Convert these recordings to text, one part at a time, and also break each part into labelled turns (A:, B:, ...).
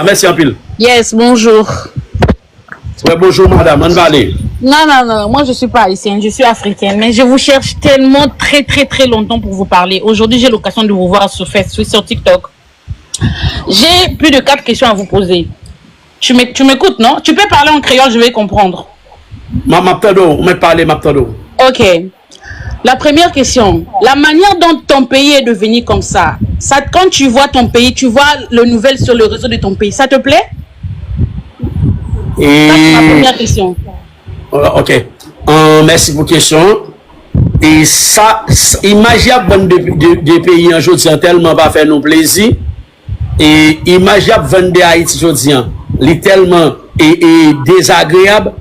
A: Merci en pile.
B: Yes, bonjour.
A: Ouais, bonjour madame, on va aller.
B: Non, moi je suis pas haïtienne, je suis africaine, mais je vous cherche tellement très longtemps pour vous parler. Aujourd'hui, j'ai l'occasion de vous voir sur Facebook, sur TikTok. J'ai plus de 4 questions à vous poser. Tu m'écoutes, non? Tu peux parler en créole, je vais comprendre. Ok. La première question, la manière dont ton pays est devenu comme ça, quand tu vois ton pays, tu vois le nouvelle sur le réseau de ton pays, ça te plaît?
A: Et...
B: Ça, c'est ma première question.
A: Ok. Merci pour la question. Et ça, imaginez des pays aujourd'hui tellement va faire nos plaisirs. Et imaginez vendre Haïti aujourd'hui, c'est tellement désagréable.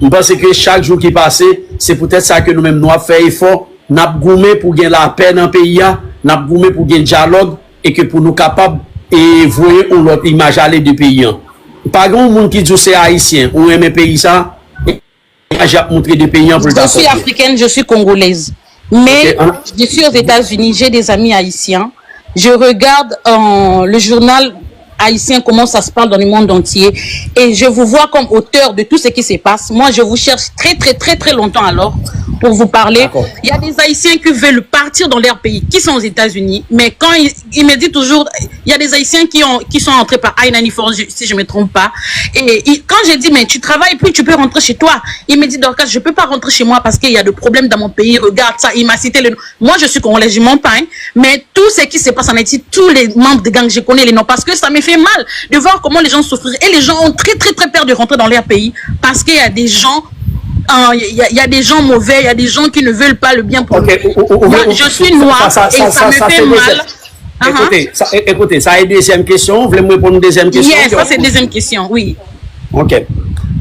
A: Je pense que chaque jour qui passe, c'est peut-être ça que nous-mêmes nous avons fait effort. Nous avons goumé pour gagner la paix dans le pays, nous avons goumé pour gagner le dialogue et que pour nous capables de voir l'autre image aller du pays. Pas grand monde qui dit que c'est haïtien ou aime pays ça. J'ai montré des pays en plus.
B: Je suis africaine, je suis congolaise. Mais je suis aux États-Unis, j'ai des amis haïtiens. Je regarde le journal haïtien, comment ça se parle dans le monde entier. Et je vous vois comme auteur de tout ce qui se passe. Moi, je vous cherche très longtemps alors pour vous parler. Il y a des Haïtiens qui veulent partir dans leur pays, qui sont aux États-Unis. Mais quand ils me disent toujours, il y a des Haïtiens qui sont entrés par I-94, si je ne me trompe pas. Et quand j'ai dit, mais tu travailles, puis tu peux rentrer chez toi. Il me dit, Dorcas, je ne peux pas rentrer chez moi parce qu'il y a des problèmes dans mon pays. Regarde ça, il m'a cité le nom. Moi, je suis congolais, je m'en pas. Mais tout ce qui se passe en Haïti, tous les membres de gang, je connais les noms parce que ça me fait mal de voir comment les gens souffrent. Et les gens ont très peur de rentrer dans leur pays parce qu'il y a des gens, il y a des gens mauvais, il y a des gens qui ne veulent pas le bien pour nous. Je suis noire et ça me fait mal.
A: Écoutez, ça est deuxième question. Vous voulez me répondre à une deuxième question?
B: Yes, ça c'est deuxième question, oui.
A: Ok.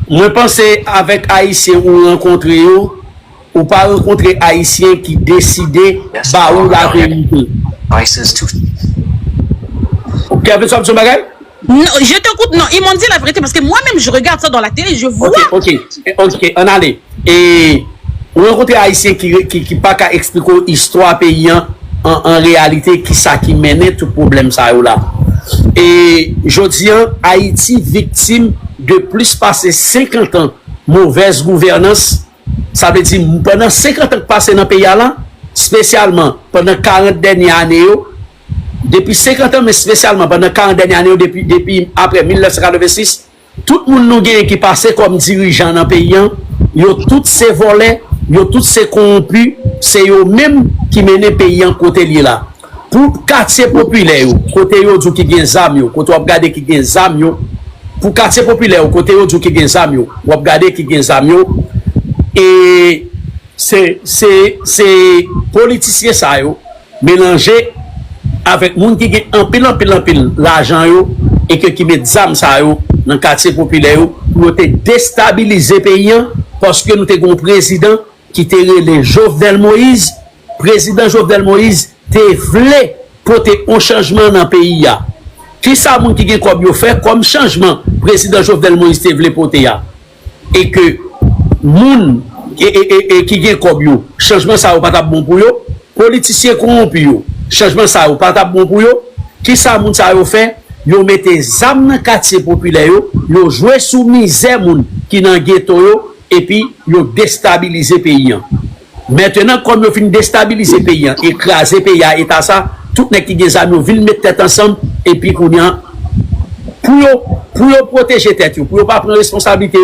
A: Moi, pense avec Haïtiens ou rencontrer ou pas rencontrer Haïtiens qui décidaient bah où la vérité. Ok, vous avez bagage?
B: Non, je t'écoute, non, ils m'ont dit la vérité parce que moi-même je regarde ça dans la télé, je vois.
A: Ok, on allait. Et on rencontre Haïtiens qui pas qu'à expliquer l'histoire paysan en réalité qui ça qui menait tout problème ça là. Et je dis Haïti victime de plus passer 50 ans mauvaise gouvernance. Ça veut dire pendant 50 ans passé dans le pays là, spécialement pendant 40 dernières années. Depuis 50 ans, mais spécialement pendant 40 dernières années, depuis après 1986, tout le monde qui passait comme dirigeant dans le pays, ils ont tous ces volets, ils ont tous ces corrompus, c'est eux-mêmes qui mènent le pays en côté là. Pour quartier populaire, côté yo qui gen zam, côté on regarde qui gen zam, pour quartier populaire, côté yo qui gen zam, on regarde qui gen zam, et c'est politiciens ça yo mélangé avec moun qui gen en pile l'argent yo et qui met zam ça yo dans le quartier populaire pour te déstabiliser pays parce que nous te gon président qui te relé Jovenel Moïse. Président Jovenel Moïse te vle porter un changement dans le pays ya. Qui ça moun qui gen comme yo fait comme changement président Jovenel Moïse te vle porter ya. Et que moun et qui gen comme yo changement ça ou pas bon pour yo, politiciens corrompus yo. Changement ça ou pas bon pour yo. Qui ça moun ça yo fait? Yo mette zam dans quartier populaire yo joué sous misère moun qui dans ghetto yo et puis yo déstabiliser pays. Maintenant comme yo fin déstabiliser pays, écraser pays état ça, tout nèg qui gen zam yo vinn mettre tête ensemble et puis pour yo protéger tête yo, pour yo pas prendre responsabilité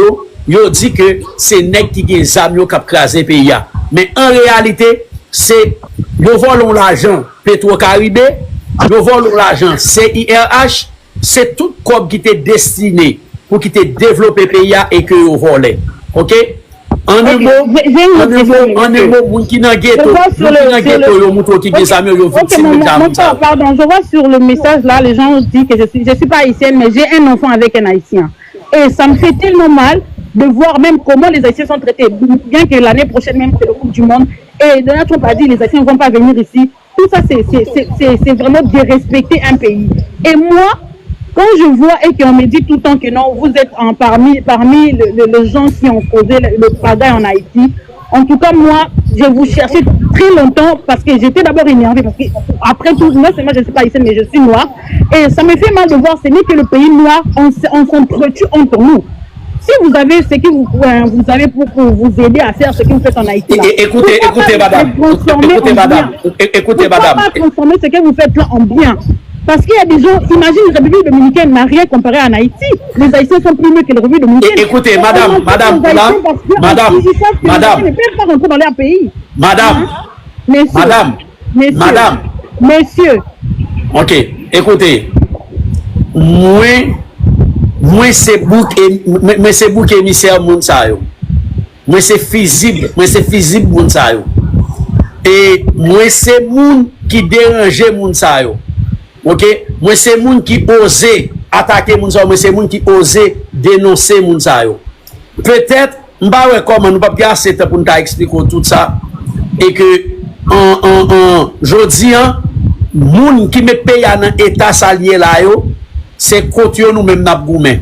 A: yo dit que c'est nèg qui gen zam yo qui écraser pays. Mais en réalité, c'est yo volons l'argent Petro-Caribé, yo volons l'argent CIRH, c'est tout comme qui était destiné pour qui te développer pays et que yo volé. OK? En un mot, moun qui nan ghetto, yo mouto qui gen zam yo victime de
C: pardon, je vois sur le message là, les gens disent que je suis pas haïtienne, mais j'ai un enfant avec un haïtien. Et ça me fait tellement mal de voir même comment les Haïtiens sont traités, bien que l'année prochaine même c'est le Coupe du Monde. Et Donald Trump a dit les Haïtiens ne vont pas venir ici. Tout ça, c'est vraiment dérespecter un pays. Et moi, quand je vois et qu'on me dit tout le temps que non, vous êtes parmi les gens qui ont causé le travail en Haïti, en tout cas, moi, je vous cherchais très longtemps parce que j'étais d'abord énervée. Parce que après tout, non seulement je ne suis pas haïtienne, mais je suis noire. Et ça me fait mal de voir, ce n'est que le pays noir, on s'entretue entre nous. Si vous avez ce que vous avez pour vous aider à faire ce que vous faites en Haïti.
A: Écoutez, madame. Écoutez, madame.
C: Pas transformer ce que vous faites là en bien. Parce qu'il y a des gens, imagine la République dominicaine n'a rien comparé à Haïti. Les Haïtiens sont plus mieux que la République dominicaine.
A: Écoutez, madame.
C: Ils ne peuvent pas rentrer dans leur pays.
A: Madame.
C: Messieurs.
A: Ok, écoutez. Moi c'est bouc émissaire moun sa yo. Moi c'est fusible moun sa yo. Et moi c'est moun qui dérange moun sa yo. OK? Moi c'est moun qui ose attaquer moun sa yo, moi c'est moun qui ose dénoncer moun sa yo. Peut-être m'pa wè comment nous pas bien assez temps pour nous expliquer tout ça et que jodi moun qui met pays dans état salier là yo, c'est côté nous-mêmes n'a goumé.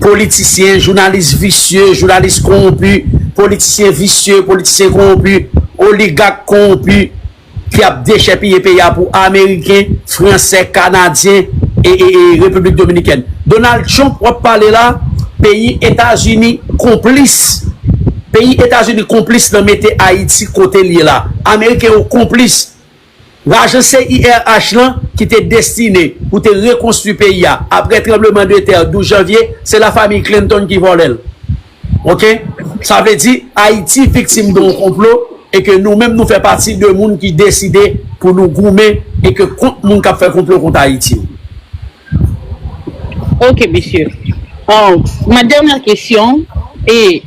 A: Politiciens, journalistes vicieux, journalistes corrompus, politiciens vicieux, politiciens corrompus, oligarques corrompus, qui a déchépé pays pour Américains, Français, Canadiens et République Dominicaine. Donald Trump, on parler là, pays États-Unis complice. Pays États-Unis complice de mettre Haïti côté lié là. Américains complice. L'argent CIRH là, qui était destiné pour te reconstruire le pays après le tremblement de terre 12 janvier, c'est la famille Clinton qui vole. Ok? Ça veut dire Haïti victime d'un complot et que nous-mêmes nous faisons partie de monde qui décident pour nous goumer et que contre nous qui fait complot contre Haïti.
B: Ok, monsieur. Ma dernière question est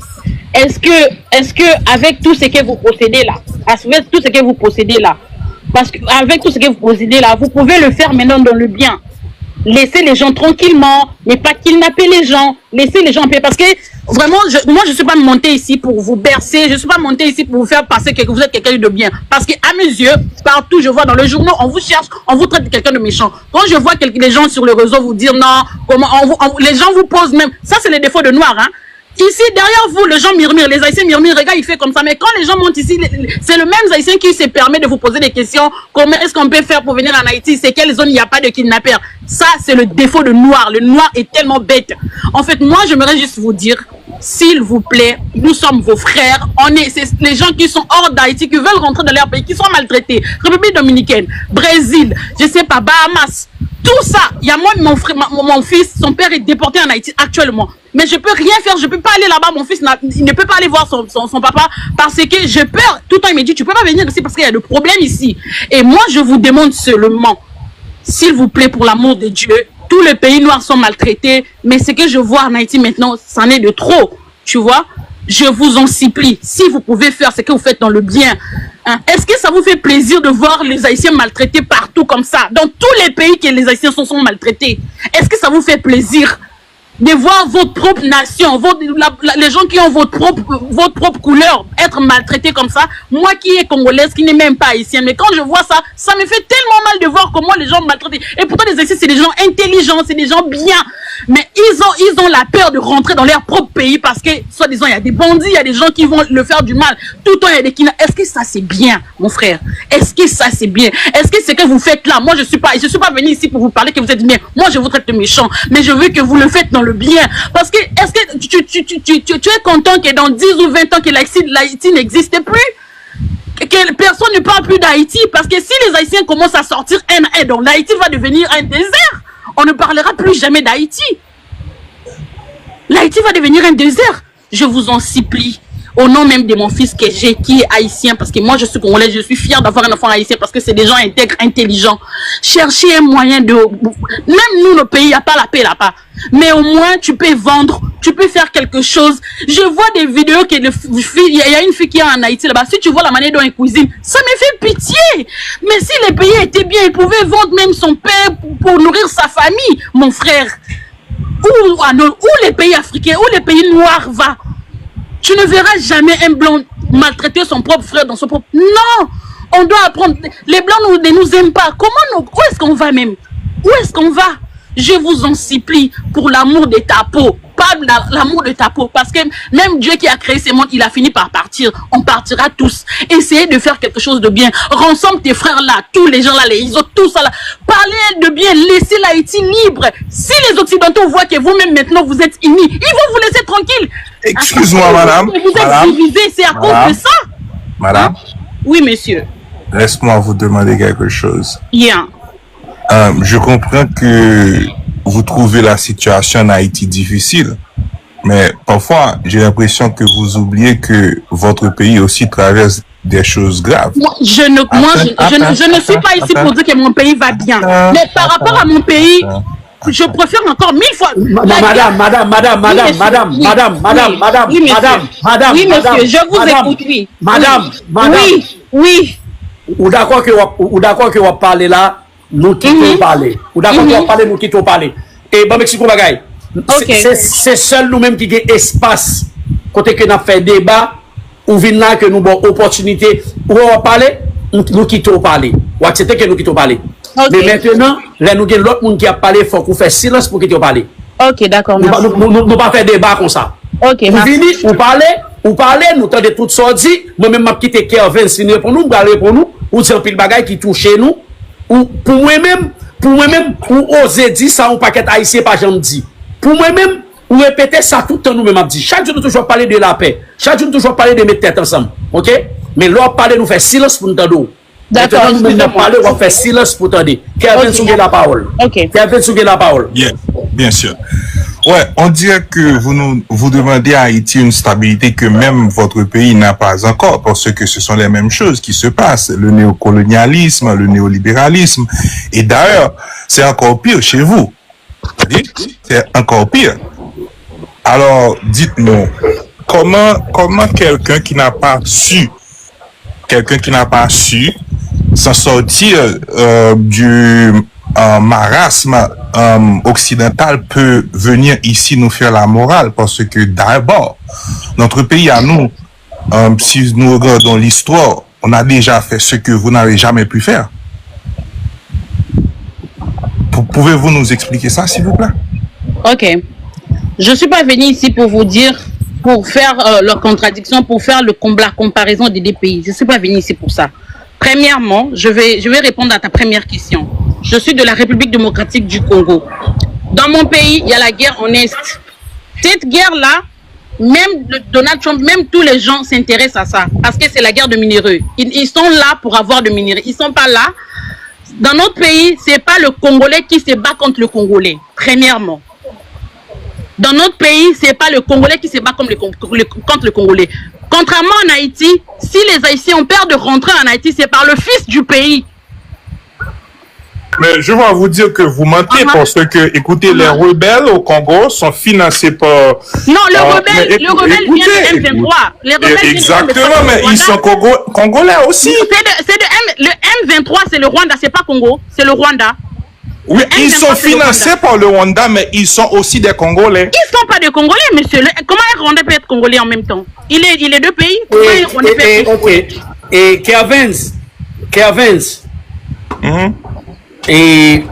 B: est-ce que avec tout ce que vous possédez là, avec tout ce que vous possédez là, parce qu'avec tout ce que vous possédez là, vous pouvez le faire maintenant dans le bien. Laissez les gens tranquillement, mais pas kidnapper les gens. Laissez les gens en paix. Parce que vraiment, moi, je ne suis pas montée ici pour vous bercer. Je ne suis pas montée ici pour vous faire passer que vous êtes quelqu'un de bien. Parce qu'à mes yeux, partout, je vois dans le journal, on vous cherche, on vous traite de quelqu'un de méchant. Quand je vois les gens sur le réseau vous dire non, comment les gens vous posent même. Ça, c'est les défauts de Noir, hein. Ici, derrière vous, les gens murmurent, les Haïtiens murmurent, regarde, il fait comme ça. Mais quand les gens montent ici, c'est le même Haïtien qui se permet de vous poser des questions. Comment est-ce qu'on peut faire pour venir en Haïti? C'est quelle zone il n'y a pas de kidnappeurs? Ça, c'est le défaut de Noir. Le Noir est tellement bête. En fait, moi, j'aimerais juste vous dire, s'il vous plaît, nous sommes vos frères. C'est les gens qui sont hors d'Haïti, qui veulent rentrer dans leur pays, qui sont maltraités. République dominicaine, Brésil, je sais pas, Bahamas. Tout ça, il y a moi, mon fils, son père est déporté en Haïti actuellement. Mais je peux rien faire, je peux pas aller là-bas, mon fils il ne peut pas aller voir son papa parce que j'ai peur. Tout le temps il me dit, tu peux pas venir ici parce qu'il y a des problèmes ici. Et moi je vous demande seulement, s'il vous plaît, pour l'amour de Dieu, tous les pays noirs sont maltraités, mais ce que je vois en Haïti maintenant, c'en est de trop, tu vois. Je vous en supplie, si vous pouvez faire ce que vous faites dans le bien, hein, est-ce que ça vous fait plaisir de voir les Haïtiens maltraités partout comme ça, dans tous les pays que les Haïtiens sont maltraités? Est-ce que ça vous fait plaisir de voir votre propre nation, les gens qui ont votre propre couleur être maltraités comme ça? Moi qui est congolaise, qui n'est même pas haïtienne, mais quand je vois ça, ça me fait tellement mal de voir comment les gens maltraitent. Et pourtant les Haïtiens, c'est des gens intelligents, c'est des gens bien, mais ils ont la peur de rentrer dans leur propre pays parce que, soi-disant, il y a des bandits, il y a des gens qui vont le faire du mal. Tout le temps, il y a des kidnappeurs. Est-ce que ça c'est bien, mon frère? Est-ce que ça c'est bien? Est-ce que ce que vous faites là, moi je suis pas venue ici pour vous parler que vous êtes bien. Moi je vous traite de méchant, mais je veux que vous le faites dans le bien. Parce que, est-ce que tu es content que dans 10 ou 20 ans que l'Haïti n'existe plus? Que personne ne parle plus d'Haïti? Parce que si les Haïtiens commencent à sortir un à un, donc l'Haïti va devenir un désert. On ne parlera plus jamais d'Haïti. L'Haïti va devenir un désert. Je vous en supplie. Au nom même de mon fils que j'ai, qui est haïtien, parce que moi je suis congolais, je suis fière d'avoir un enfant haïtien parce que c'est des gens intègres, intelligents. Cherchez un moyen de... Même nous, nos pays, il n'y a pas la paix là-bas. Mais au moins, tu peux vendre, tu peux faire quelque chose. Je vois des vidéos que il y a une fille qui est en Haïti là-bas. Si tu vois la manière dont elle cuisine, ça me fait pitié. Mais si les pays étaient bien, il pouvait vendre même son père pour nourrir sa famille, mon frère. Où les pays africains, où les pays noirs vont? Tu ne verras jamais un blanc maltraiter son propre frère dans son propre... Non! On doit apprendre... Les blancs ne nous aiment pas. Où est-ce qu'on va même? Où est-ce qu'on va? Je vous en supplie, pour l'amour de ta peau. Pas coupable l'amour de ta peau. Parce que même Dieu qui a créé ce monde, il a fini par partir. On partira tous. Essayez de faire quelque chose de bien. Rassemble tes frères là, tous les gens là, les autres, tous là. Parlez de bien, laissez l'Haïti libre. Si les Occidentaux voient que vous-même maintenant vous êtes unis, ils vont vous laisser tranquille.
D: Excuse-moi, madame.
B: Vous êtes divisés, c'est à cause de ça.
D: Madame.
B: Oui, monsieur.
D: Laisse-moi vous demander quelque chose.
B: Yeah.
D: Je comprends que vous trouvez la situation en Haïti difficile, mais parfois, j'ai l'impression que vous oubliez que votre pays aussi traverse des choses graves.
B: Je ne suis pas ici pour dire que mon pays va bien. Mais par rapport à mon pays, je préfère encore 1000 fois. Madame. Oui, monsieur, je vous écoute, oui.
A: Madame.
B: Oui.
A: Ou d'accord que vous parlez là, nous quittons parler. Ou d'accord que vous parlez, nous quittons parler. Et bon, Mexico bagaille. C'est seul nous-mêmes qui avons espace. Côté que nous avons fait débat, ou vient là que nous avons opportunité. Ou on va parler, nous quittons parler. Ou accepter que nous quittons parler. Mais maintenant, là, nous avons l'autre monde qui a parlé, il faut qu'on fasse silence pour quitter parler.
B: Ok, d'accord, merci.
A: Nous ne pas faire débat comme ça.
B: Ok,
A: merci. Vous parlez, nous tendez toutes sorties. Moi-même, je quitte Kevin, signer pour nous, parler pour nous, ou dire pile bagaille qui touche nous. Ou pour moi-même, ou oser dire ça, un paquet haïtien, pas j'en dis. Pour moi-même, ou répéter ça tout le temps, nous-mêmes, dit. Chaque jour, nous toujours parler de la paix. Chaque jour, nous toujours parler de mettre tête ensemble. Ok? Mais là, parler, nous faire silence pour nous entendre.
B: D'accord.
A: Nous parler, on va faire silence pour entendre. Kevin, soulever la parole.
B: Ok.
A: Kevin, soulever la parole.
D: Bien sûr. Ouais, on dirait que vous demandez à Haïti une stabilité que même votre pays n'a pas encore, parce que ce sont les mêmes choses qui se passent. Le néocolonialisme, le néolibéralisme. Et d'ailleurs, c'est encore pire chez vous. C'est encore pire. Alors, dites-nous, comment quelqu'un qui n'a pas su s'en sortir du marasme occidental peut venir ici nous faire la morale, parce que d'abord, notre pays à nous, si nous regardons l'histoire, on a déjà fait ce que vous n'avez jamais pu faire. Pouvez-vous nous expliquer ça, s'il vous plaît?
B: Ok. Je ne suis pas venu ici pour vous dire, pour faire leur contradiction, pour faire la comparaison des deux pays. Je ne suis pas venu ici pour ça. Premièrement, je vais répondre à ta première question. Je suis de la République démocratique du Congo. Dans mon pays, il y a la guerre en Est. Cette guerre-là, même Donald Trump, même tous les gens s'intéressent à ça. Parce que c'est la guerre de minéraux. Ils sont là pour avoir de minéraux. Ils ne sont pas là. Dans notre pays, ce n'est pas le Congolais qui se bat contre le Congolais, premièrement. Dans notre pays, ce n'est pas le Congolais qui se bat contre le Congolais. Contrairement en Haïti, si les Haïtiens ont peur de rentrer en Haïti, c'est par le fils du pays.
D: Mais je vais vous dire que vous mentez parce que, écoutez, les rebelles au Congo sont financés par...
B: Non, le rebelle vient de M23.
D: Exactement, mais ils sont congolais aussi.
B: Le M23, c'est le Rwanda, c'est pas Congo, c'est le Rwanda.
D: Oui, ils sont financés par le Rwanda, mais ils sont aussi des Congolais.
B: Ils ne sont pas des Congolais, monsieur. Comment un Rwandais peut être Congolais en même temps? Il est deux pays.
A: Et Kevin. Et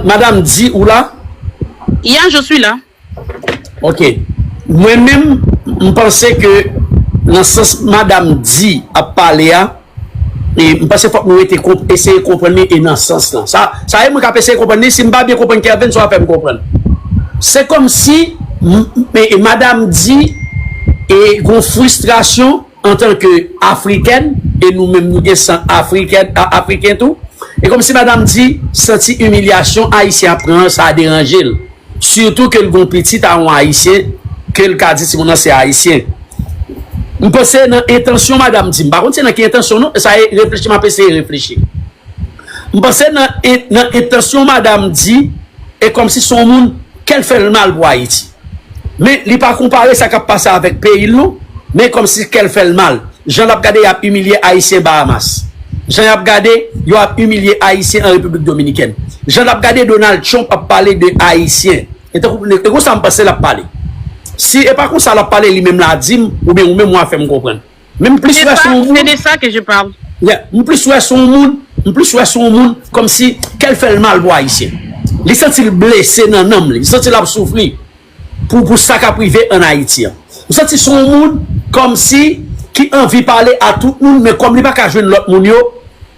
A: madame dit où là?
B: Hier, je suis là.
A: Ok. Moi-même, je pensais que dans le sens madame dit à parler à. Et je pense qu'il faut que nous essayer de comprendre et dans ce sens-là. Ça y est, je vais essayer de comprendre. Si je ne vais pas bien comprendre Kevin, ça va faire me comprendre. C'est comme si madame dit et une frustration en tant qu'Africaine, et nous-mêmes nous sommes Africains tout. Et comme si madame dit, senti humiliation, haïtien prend, ça a dérangé. Surtout que le bon petit a un haïtien, que le cas dit si mon c'est haïtien. Je pense que dans l'intention, madame dit, par contre, c'est dans l'intention, ça réfléchir, je vais réfléchir. Je pense que dans l'intention, madame dit, et comme si son monde, qu'elle fait le mal pour Haïti. Mais il n'est pas comparé ça qui a passé avec le pays, mais comme si qu'elle fait le mal. Jean-Lap Gade a humilié Haïtien Bahamas. Jean-Lap Gade a humilié Haïtien en République Dominicaine. Jean-Lap Gade Donald Trump a parlé de Haïtien. Et comment ça me passe la parler? Si et pas comme ça la parler lui-même la dit ou bien même moi fait me comprendre. Même plus
B: c'est de ça que je parle.
A: Plus ouais son monde comme si qu'elle fait le mal pour haïtien. Il senti blessé dans l'âme, il senti la souffrir. pour ça qu'a privé en Haïti. Vous sentez son monde comme si qui envie parler à tout le monde, mais comme il n'y a pas qu'à jouer l'autre monde,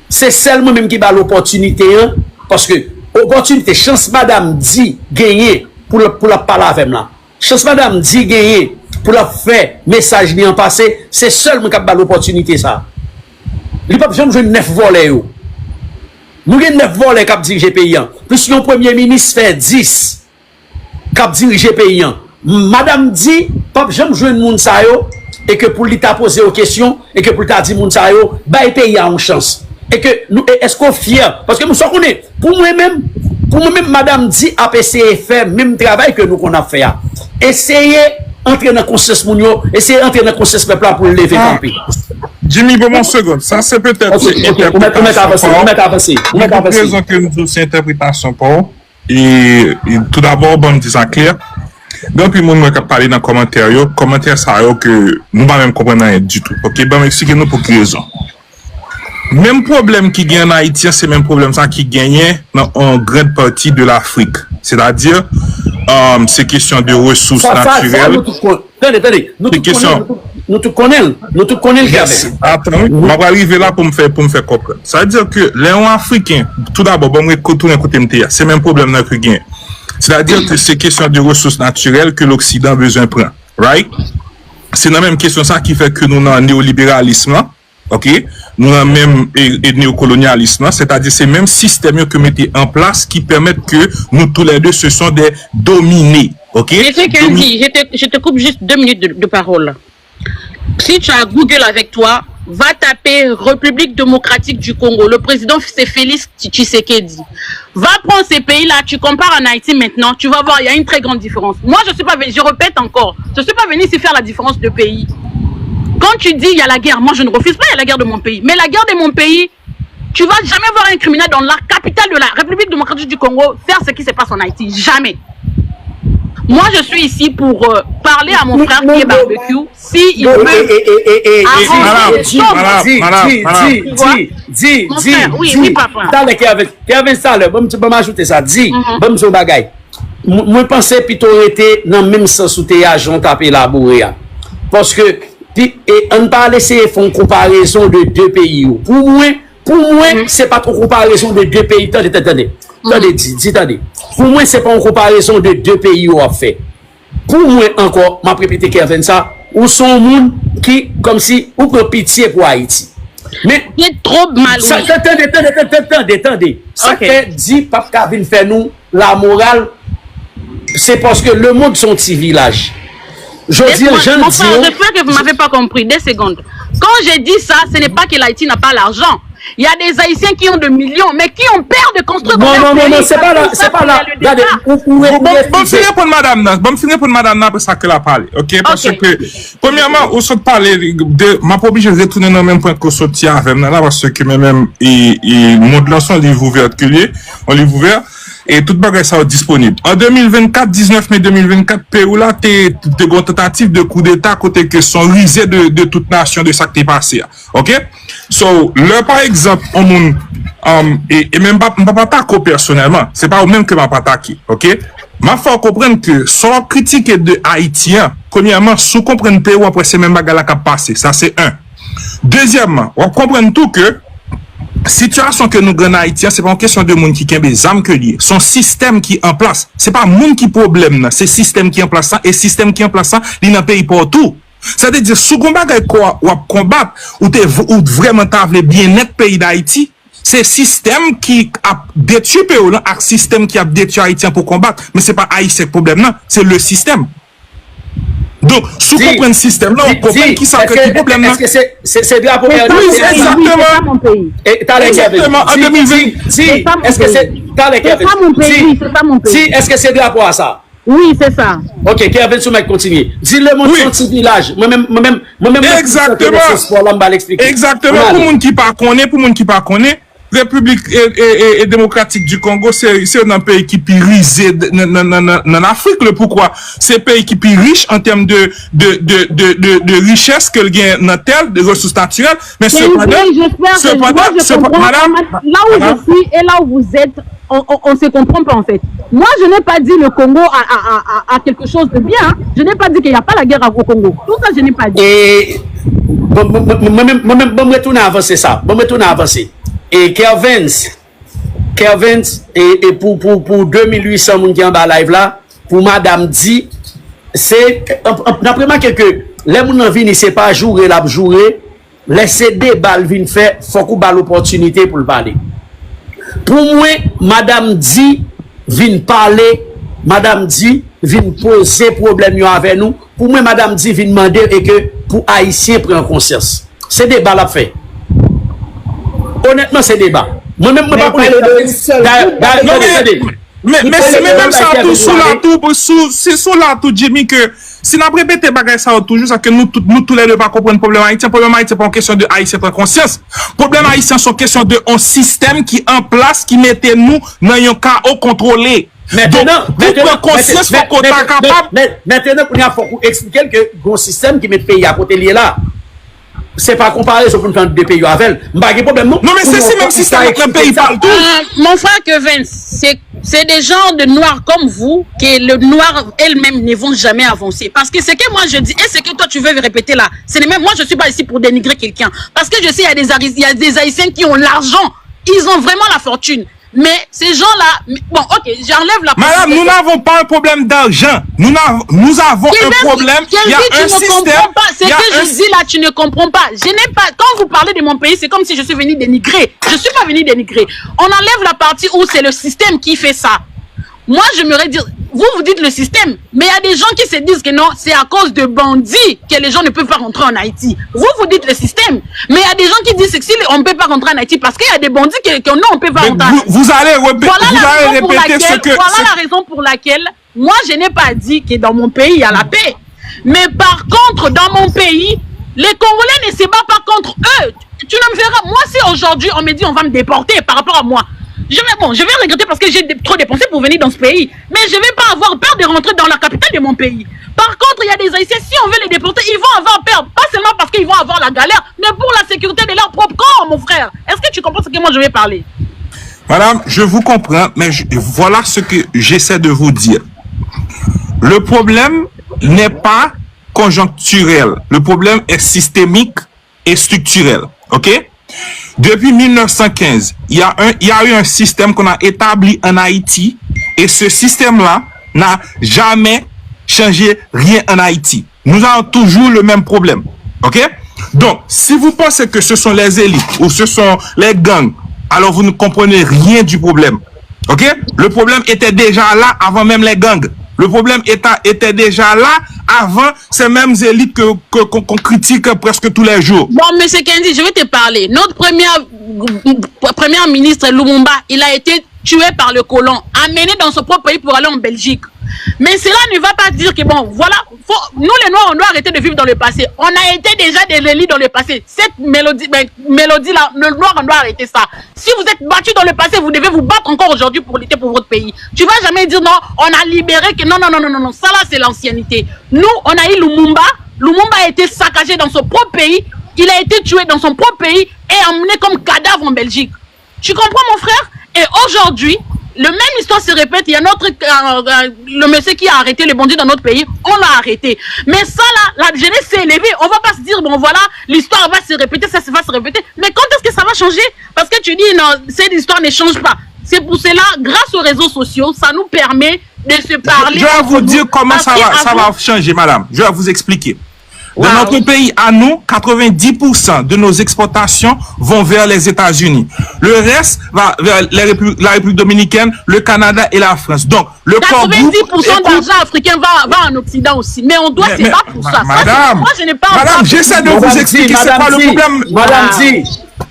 A: c'est seulement même qui a l'opportunité, hein, parce que opportunité, chance madame dit gagner pour la parler avec moi. Chance madame dit gagner pour la faire message bien passé, c'est seulement qui a l'opportunité ça. Il n'y a pas besoin de jouer 9 volets. Nous avons 9 volets qui dirigent le pays. Plus le premier ministre fait 10 qui dirigent le pays. Madame dit, pas besoin de jouer le monde ça et que pour lui t'a posé aux questions et que pour t'a dit monde ça bah le pays a une chance. Et que nous, est-ce qu'on est fiers? Parce que nous sommes connus. Pour moi-même, madame dit APC fait même travail que nous qu'on a fait. Essayez d'entrer dans la conscience mounio, essayez d'entrer dans la conscience peuple pour le lever tant pis.
D: Jimmy, bon, mon seconde. Ça, c'est peut-être raison que nous aussi interprétation pour. Et tout d'abord, bon, disant clair. Donc, puis, moi, je vais parler dans le commentaire. Commentaire, ça, que nous ne pouvons même comprendre rien du tout. Ok, bon, expliquez-nous pour quelle raison. Même problème qui gagne en Haïti, c'est le même problème ça qui gagnait dans une grande partie de l'Afrique. C'est-à-dire, c'est question de ressources naturelles.
A: Attendez, nous tout connaissons le
D: yes. Attends, je vais arriver là pour me faire comprendre. Ça veut dire que les Africains, tout d'abord, bon, retourner côté MTA, c'est le même problème que gagne. C'est-à-dire que c'est question de ressources naturelles que l'Occident a besoin de prendre. Right? C'est la même question ça qui fait que nous avons un néolibéralisme. Ok, nous avons même et néocolonialisme, c'est-à-dire c'est même système que mettez en place qui permettent que nous tous les deux ce sont des dominés. Ok.
B: Je te coupe juste 2 minutes de parole. Si tu as Google avec toi, va taper République démocratique du Congo. Le président c'est Félix Tshisekedi. Va prendre ces pays-là, tu compares en Haïti maintenant, tu vas voir, il y a une très grande différence. Moi je suis pas venu, je répète encore, je suis pas venu ici faire la différence de pays. Quand tu dis il y a la guerre, moi je ne refuse pas, il y a la guerre de mon pays. Mais la guerre de mon pays, tu vas jamais voir un criminel dans la capitale de la République démocratique du Congo faire ce qui se passe en Haïti. Jamais. Moi je suis ici pour parler à mon frère qui est barbecue. Si il veut oui, papa.
A: Kevin Salle, bon tu peux m'ajouter ça. Dis, bon son bagay. Moi pensais plutôt était dans même sens où t'es agent tapé la bourrée. Parce que et on ne pas laisser faire une comparaison de 2 pays. Pour moi, c'est pas une comparaison de 2 pays. Attendez. Pour moi, c'est pas une comparaison de 2 pays à fait. Pour moi, encore, m'a répété Kevin ça, ou sont monde qui, comme si, ou prend pitié pour Haïti. Mais,
B: il est trop mal.
A: Attendez. Ça fait dit, Pape Kavin fait nous, la morale, c'est parce que le monde sont petits villages. Je dis,
B: mon frère, je crois que vous m'avez pas compris. 2 secondes. Quand j'ai dit ça, ce n'est pas que l'Haïti n'a pas l'argent. Il y a des Haïtiens qui ont de millions, mais qui ont peur de construire.
A: Non, c'est pas là. Regardez,
D: bon, finir pour madame Nan, pour ça qu'elle a parlé. Ok, parce que, premièrement, on se parler de, ma pas obligé de retourner dans le même point qu'on sortit avec là, parce que même, mon lançon, livre ouvert on livre ouvert. Et toute bagage ça est disponible. En 2024, 19 mai 2024, Pérou là, t'es une tentative de coup d'état côté que sont risés de toute nation de ça qui est passé. Ok? So, là, par exemple, et même pas attaquer personnellement. C'est pas au même que m'a pas attaqué. Ok? Ma faut comprendre que son critique de Haïtien, premièrement, sous comprendre Pérou après c'est même bagage là qui a passé. Ça, c'est un. Deuxièmement, on comprend tout que, situation que nous gagnons Haïti, c'est pas une question de monde qui a des armes que lié. Son système qui est en place, c'est pas monde qui problème, c'est système qui est en place ça, et système qui est en place ça, il n'a pays pour tout. C'est-à-dire, sous combat quoi, ou combattre, ou vraiment t'avais bien net pays d'Haïti, c'est système qui a détruit pays, là, un système qui a détruit Haïtien pour combattre, mais c'est pas Haïtien le problème, non, c'est le système. Donc, sous comprendre le système, là, on comprend qui ça crée le problème.
A: Est-ce que c'est de la première
C: oui,
A: exactement. Exactement, en 2020. Est-ce que c'est pas mon pays? C'est pas mon pays. Est-ce que c'est de rapport à ça?
C: Oui, c'est ça.
A: Ok, Kevin Soumek continue. Dis le monde son petit village. Moi-même.
D: Exactement. Exactement. Pour monde qui pas connaît, République et démocratique du Congo, c'est un pays qui est risé en Afrique. Le pourquoi? C'est un pays qui est riche en termes de richesse que le gain dans tel, de ressources naturelles. Mais cependant,
C: madame, là où je suis et là où vous êtes, on se comprend pas en fait. Moi, je n'ai pas dit le Congo a quelque chose de bien. Hein. Je n'ai pas dit qu'il n'y a pas la guerre au Congo. Tout ça, je n'ai pas dit.
A: Et moi-même, je retourne à avancer ça. Moi, je retourne à avancer. Et Kervins, et pour 2800 moun qui en bas live là, pour Madame Di, c'est, d'après moi, que les moun en vini, c'est pas jouer, la jouer, laisser des balles vin faire, faut qu'on ait l'opportunité pour le parler. Pour moi, Madame Di vin parler, Madame Di vin poser problème avec nous. Pour moi, Madame Di vin demander et que pour Haïtiens prendre conscience. C'est des balles à faire. Honnêtement, c'est débat. Moi-même, je ne vais pas parler de
D: mais c'est même ça tout sous la tout Jimmy que si nous répétons bagay ça toujours ça que nous tous les deux pas comprendre problème haïtien pas une question de haïtien prendre conscience. Problème haïtien sont question de un système qui en place qui mettait nous dans un chaos contrôlé. Maintenant, conscience faut qu'on est capable.
A: Maintenant, il faut expliquer que le système qui met le pays à côté lié là. C'est pas comparé sur une deux pays avec. Non,
D: mais c'est si même si c'est avec le pays partout.
B: Mon frère Kevin, c'est des gens de noirs comme vous que le noir elles-mêmes ne vont jamais avancer. Parce que ce que moi je dis et ce que toi tu veux répéter là, c'est même moi je suis pas ici pour dénigrer quelqu'un. Parce que je sais il y a des Haïtiens qui ont l'argent, ils ont vraiment la fortune. Mais ces gens-là, bon, ok, j'enlève la.
D: Madame, nous n'avons pas un problème d'argent. Nous avons un problème. Il y a un système.
B: C'est que je dis là, tu ne comprends pas. Je n'ai pas. Quand vous parlez de mon pays, c'est comme si je suis venu dénigrer. Je suis pas venu dénigrer. On enlève la partie où c'est le système qui fait ça. Moi, j'aimerais dire, vous dites le système, mais il y a des gens qui se disent que non, c'est à cause de bandits que les gens ne peuvent pas rentrer en Haïti. Vous dites le système, mais il y a des gens qui disent que si on ne peut pas rentrer en Haïti parce qu'il y a des bandits que non, on ne peut pas rentrer en Haïti.
D: Vous allez répéter ce que...
B: Voilà la raison pour laquelle, moi, je n'ai pas dit que dans mon pays, il y a la paix. Mais par contre, dans mon pays, les Congolais ne se battent pas contre eux. Tu ne me verras, moi, si aujourd'hui, on me dit on va me déporter par rapport à moi, je vais regretter parce que j'ai trop dépensé pour venir dans ce pays. Mais je ne vais pas avoir peur de rentrer dans la capitale de mon pays. Par contre, il y a des Haïtiens, si on veut les déporter, ils vont avoir peur. Pas seulement parce qu'ils vont avoir la galère, mais pour la sécurité de leur propre corps, mon frère. Est-ce que tu comprends ce que moi je vais parler?
D: Madame, je vous comprends, mais voilà ce que j'essaie de vous dire. Le problème n'est pas conjoncturel. Le problème est systémique et structurel. OK? Depuis 1915, il y a eu un système qu'on a établi en Haïti et ce système-là n'a jamais changé rien en Haïti. Nous avons toujours le même problème. OK? Donc, si vous pensez que ce sont les élites ou ce sont les gangs, alors vous ne comprenez rien du problème. OK? Le problème était déjà là avant même les gangs. Le problème était déjà là avant ces mêmes élites qu'on critique presque tous les jours.
B: Bon, M. Kendi, je vais te parler. Notre premier ministre Lumumba, il a été tué par le colon, amené dans son propre pays pour aller en Belgique. Mais cela ne va pas dire que, bon, voilà, nous les Noirs, on doit arrêter de vivre dans le passé. On a été déjà des élites dans le passé. Cette mélodie-là, le Noir, on doit arrêter ça. Si vous êtes battus dans le passé, vous devez vous battre encore aujourd'hui pour lutter pour votre pays. Tu vas jamais dire non, on a libéré que non, ça là, c'est l'ancienneté. Nous, on a eu Lumumba. Lumumba a été saccagé dans son propre pays. Il a été tué dans son propre pays et emmené comme cadavre en Belgique. Tu comprends, mon frère? Et aujourd'hui, le même histoire se répète. Il y a le monsieur qui a arrêté les bandits dans notre pays. On l'a arrêté. Mais ça là, la jeunesse s'est élevée. On va pas se dire, bon voilà, l'histoire va se répéter, ça va se répéter. Mais quand est-ce que ça va changer? Parce que tu dis, non, cette histoire ne change pas. C'est pour cela, grâce aux réseaux sociaux, ça nous permet de se parler.
D: Je vais vous dire comment ça va changer, madame. Je vais vous expliquer. Dans notre pays, à nous, 90% de nos exportations vont vers les États-Unis. Le reste va vers la République dominicaine, le Canada et la France. Donc, le
B: 90% d'argent africain va en Occident aussi. Mais on doit se battre pour ça.
D: Madame,
B: moi, je n'ai pas.
D: Madame, j'essaie de vous expliquer c'est quoi le problème.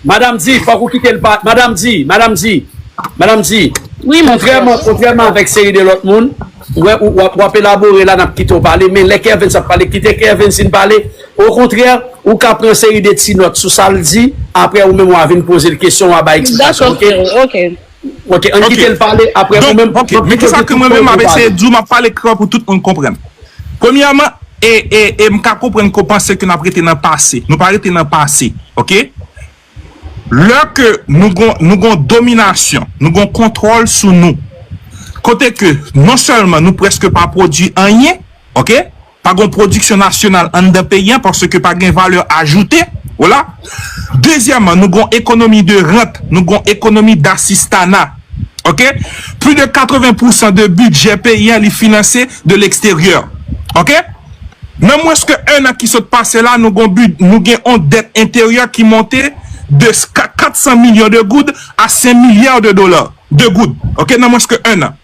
A: Madame Di, il faut vous quitter le pas. Madame Di. Oui, mon frère. Contrairement avec série de l'autre monde. Ouais, ou élaborer là, n'a quitté au parler, mais les Kevin, ça parle, quitter Kevin, sin parler. Au contraire, ou qu'à prendre série de petits notes sous ça le dit, après ou même on va venir poser des questions à explication.
B: Ok.
A: Ok, on quitte le parler après vous même.
D: Ok, mais qu'est-ce que moi-même avec ces dou m'a parlé clair pour tout le monde comprendre. Premièrement, et m'ka comprendre qu'on pense que nous prêté dans le passé. Nous pas arrêté dans le passé, ok? Là que nous avons domination, nous avons contrôle sur nous. Côté que non seulement nous presque pas produit rien, ok? Pas de production nationale en d'un pays parce que pas de valeur ajoutée, voilà. Deuxièmement, nous avons économie de rente, nous avons économie d'assistanat, ok? Plus de 80% de budget paysan est financé de l'extérieur, ok? Non moins que un an qui s'est passé là, nous avons une dette intérieure qui montait de 400 millions de gouttes à 5 milliards de dollars de gouttes, ok? Non moins que un an.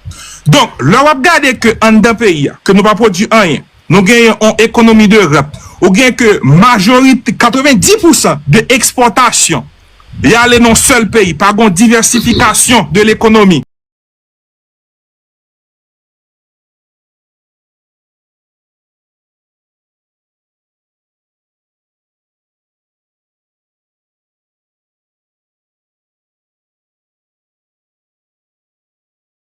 D: Donc, là, on va regarder que en d'un pays, que nous pas produit rien, nous gagnons une économie de rap, ou gagnons que majorité, 90% de exportation, il y a les non seul pays, par contre, diversification de l'économie.